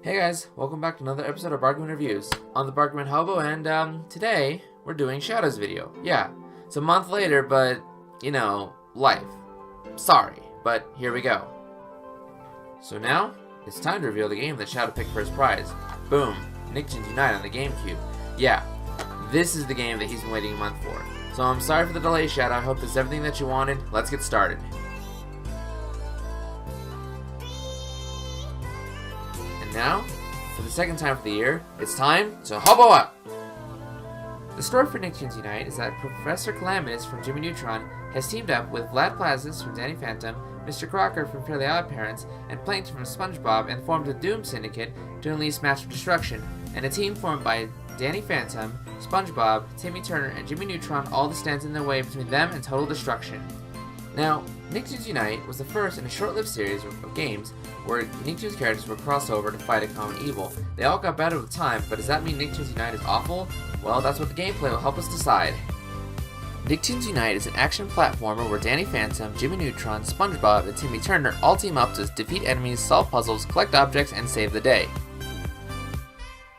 Hey guys, welcome back to another episode of Bargain Reviews. On the Bargain Hobo, and today we're doing Shadow's video. Yeah, it's a month later, but life. Sorry, but here we go. So now it's time to reveal the game that Shadow picked for his prize. Boom, Nicktoons Unite on the GameCube. Yeah, this is the game that he's been waiting a month for. So I'm sorry for the delay, Shadow. I hope this is everything that you wanted. Let's get started. Now, for the second time of the year, it's time to Hobo up! The story for Nicktoons Unite is that Professor Calamitous from Jimmy Neutron has teamed up with Vlad Plazis from Danny Phantom, Mr. Crocker from Fairly Odd Parents, and Plankton from SpongeBob and formed a Doom Syndicate to unleash massive destruction, and a team formed by Danny Phantom, SpongeBob, Timmy Turner, and Jimmy Neutron all that stands in their way between them and total destruction. Now, Nicktoons Unite was the first in a short-lived series of games where Nicktoons characters would cross over to fight a common evil. They all got better with time, but does that mean Nicktoons Unite is awful? Well, that's what the gameplay will help us decide. Nicktoons Unite is an action platformer where Danny Phantom, Jimmy Neutron, SpongeBob, and Timmy Turner all team up to defeat enemies, solve puzzles, collect objects, and save the day.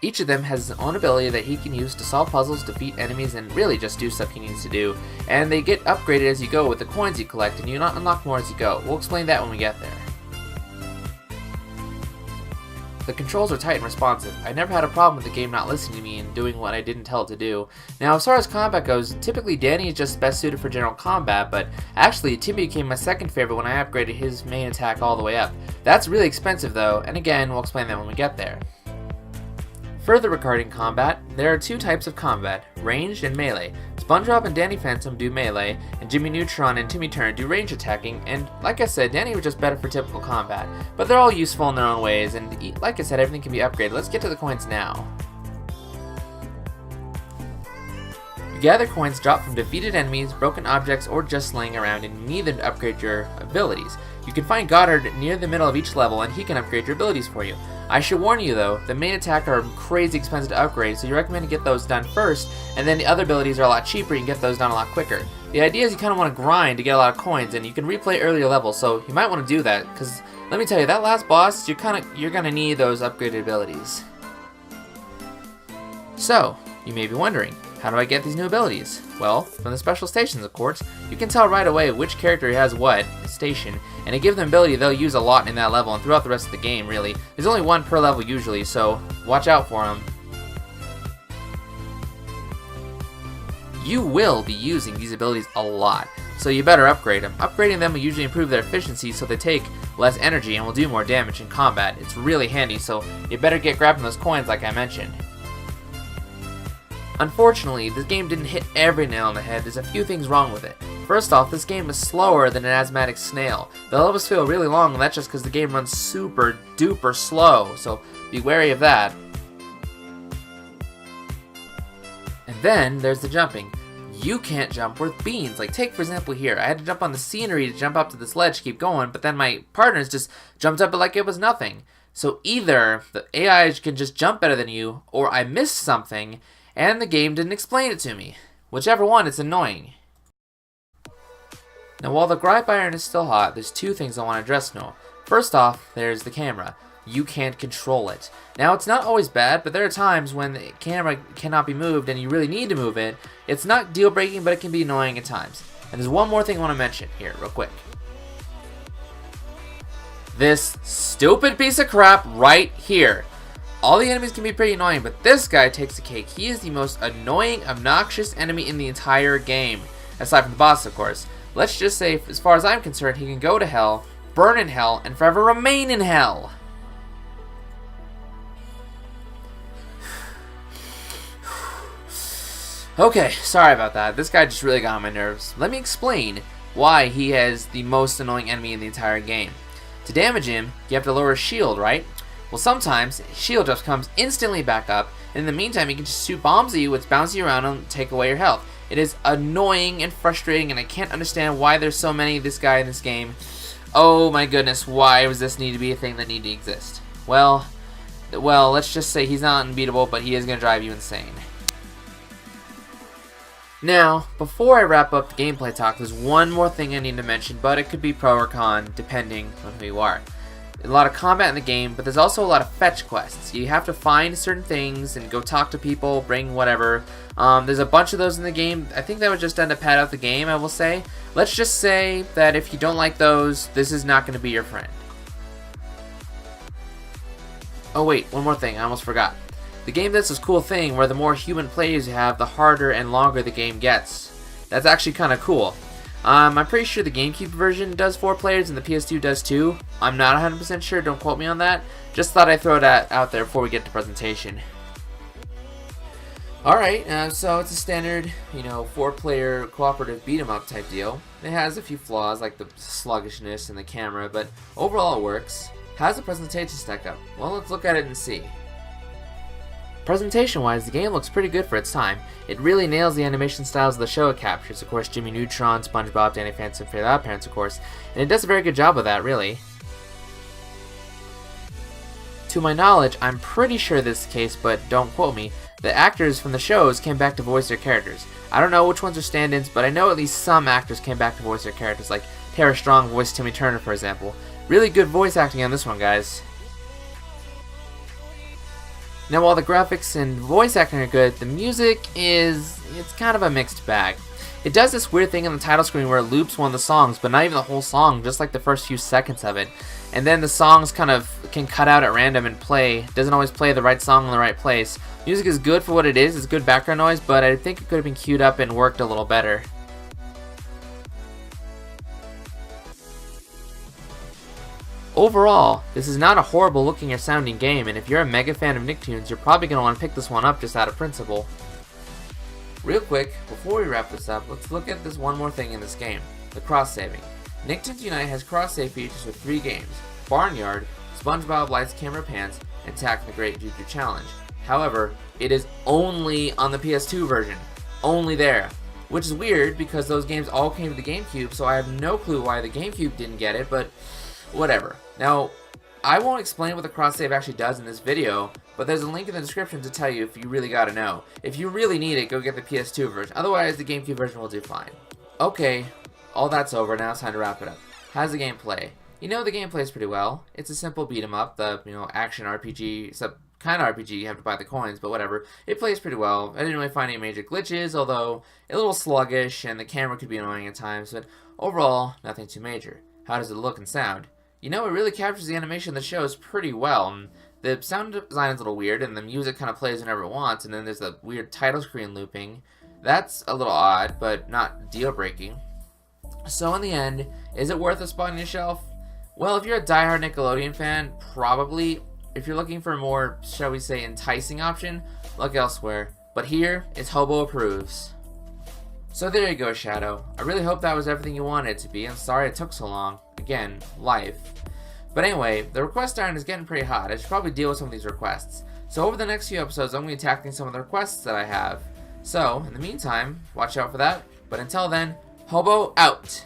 Each of them has his own ability that he can use to solve puzzles, defeat enemies, and really just do stuff he needs to do. And they get upgraded as you go with the coins you collect, and you not unlock more as you go. We'll explain that when we get there. The controls are tight and responsive. I never had a problem with the game not listening to me and doing what I didn't tell it to do. Now, as far as combat goes, typically Danny is just best suited for general combat, but actually Timmy became my second favorite when I upgraded his main attack all the way up. That's really expensive though, and again, we'll explain that when we get there. Further regarding combat, there are two types of combat, ranged and melee. SpongeBob and Danny Phantom do melee, and Jimmy Neutron and Timmy Turner do range attacking, and like I said, Danny was just better for typical combat. But they're all useful in their own ways, and like I said, everything can be upgraded. Let's get to the coins now. You gather coins dropped from defeated enemies, broken objects, or just laying around, and you need them to upgrade your abilities. You can find Goddard near the middle of each level, and he can upgrade your abilities for you. I should warn you though, the main attack are crazy expensive to upgrade, so you recommend to get those done first, and then the other abilities are a lot cheaper, you can get those done a lot quicker. The idea is you kind of want to grind to get a lot of coins, and you can replay earlier levels, so you might want to do that, because let me tell you, that last boss, you're going to need those upgraded abilities. So, you may be wondering, how do I get these new abilities? Well, from the special stations, of course. You can tell right away which character has what station, and to give them ability they'll use a lot in that level and throughout the rest of the game, really. There's only one per level usually, so watch out for them. You will be using these abilities a lot, so you better upgrade them. Upgrading them will usually improve their efficiency so they take less energy and will do more damage in combat. It's really handy, so you better get grabbing those coins like I mentioned. Unfortunately, this game didn't hit every nail on the head. There's a few things wrong with it. First off, this game is slower than an asthmatic snail. The levels feel really long, and that's just because the game runs super duper slow, so be wary of that. And then there's the jumping. You can't jump worth beans. Like, take for example here, I had to jump on the scenery to jump up to this ledge to keep going, but then my partners just jumped up it like it was nothing. So either the AI can just jump better than you, or I missed something, and the game didn't explain it to me. Whichever one, it's annoying. Now while the gripe iron is still hot, there's two things I want to address now. First off, there's the camera. You can't control it. Now it's not always bad, but there are times when the camera cannot be moved and you really need to move it. It's not deal breaking, but it can be annoying at times. And there's one more thing I want to mention here, real quick. This stupid piece of crap right here. All the enemies can be pretty annoying, but this guy takes the cake. He is the most annoying, obnoxious enemy in the entire game. Aside from the boss, of course. Let's just say, as far as I'm concerned, he can go to hell, burn in hell, and forever remain in hell. Okay, sorry about that. This guy just really got on my nerves. Let me explain why he has the most annoying enemy in the entire game. To damage him, you have to lower his shield, right? Well, sometimes shield just comes instantly back up, and in the meantime, he can just shoot bombs at you, which bounce you around and take away your health. It is annoying and frustrating, and I can't understand why there's so many of this guy in this game. Oh my goodness, why does this need to be a thing that need to exist? Well, let's just say he's not unbeatable, but he is going to drive you insane. Now, before I wrap up the gameplay talk, there's one more thing I need to mention, but it could be pro or con, depending on who you are. a lot of combat in the game, but there's also a lot of fetch quests. You have to find certain things and go talk to people, bring whatever. There's a bunch of those in the game. I think that would just end up pad out the game, I will say. Let's just say that if you don't like those, this is not going to be your friend. Oh wait, one more thing, I almost forgot. The game does this cool thing where the more human players you have, the harder and longer the game gets. That's actually kind of cool. I'm pretty sure the GameCube version does 4 players and the PS2 does 2. I'm not 100% sure, don't quote me on that. Just thought I'd throw that out there before we get to presentation. Alright, so it's a standard, 4-player cooperative beat-em-up type deal. It has a few flaws like the sluggishness and the camera, but overall it works. How's the presentation stack up? Well, let's look at it and see. Presentation-wise, the game looks pretty good for its time. It really nails the animation styles of the show it captures, of course, Jimmy Neutron, SpongeBob, Danny Phantom, Fairly OddParents, of course, and it does a very good job of that, really. To my knowledge, I'm pretty sure this is the case, but don't quote me, the actors from the shows came back to voice their characters. I don't know which ones are stand-ins, but I know at least some actors came back to voice their characters, like Tara Strong voiced Timmy Turner, for example. Really good voice acting on this one, guys. Now, while the graphics and voice acting are good, the music it's kind of a mixed bag. It does this weird thing on the title screen where it loops one of the songs, but not even the whole song, just like the first few seconds of it. And then the songs kind of can cut out at random and play. Doesn't always play the right song in the right place. Music is good for what it is, it's good background noise, but I think it could have been queued up and worked a little better. Overall, this is not a horrible looking or sounding game, and if you're a mega fan of Nicktoons, you're probably going to want to pick this one up just out of principle. Real quick, before we wrap this up, let's look at this one more thing in this game, the cross-saving. Nicktoons Unite has cross-save features with 3 games, Barnyard, SpongeBob Lights Camera Pants, and Tack the Great Juju Challenge. However, it is only on the PS2 version. Only there. Which is weird because those games all came to the GameCube, so I have no clue why the GameCube didn't get it, but whatever. Now, I won't explain what the cross-save actually does in this video, but there's a link in the description to tell you if you really gotta know. If you really need it, go get the PS2 version. Otherwise, the GameCube version will do fine. Okay, all that's over, now it's time to wrap it up. How's the gameplay? The game plays pretty well. It's a simple beat-em-up, the, action RPG, except kind of RPG, you have to buy the coins, but whatever. It plays pretty well. I didn't really find any major glitches, although a little sluggish, and the camera could be annoying at times, but overall, nothing too major. How does it look and sound? It really captures the animation of the shows pretty well. And the sound design is a little weird, and the music kind of plays whenever it wants, and then there's the weird title screen looping. That's a little odd, but not deal-breaking. So in the end, is it worth a spot on your shelf? Well, if you're a diehard Nickelodeon fan, probably. If you're looking for a more, shall we say, enticing option, look elsewhere. But here is Hobo Approves. So there you go, Shadow. I really hope that was everything you wanted it to be. I'm sorry it took so long. Again, life. But anyway, the request iron is getting pretty hot. I should probably deal with some of these requests. So over the next few episodes, I'm going to be tackling some of the requests that I have. So, in the meantime, watch out for that. But until then, Hobo out!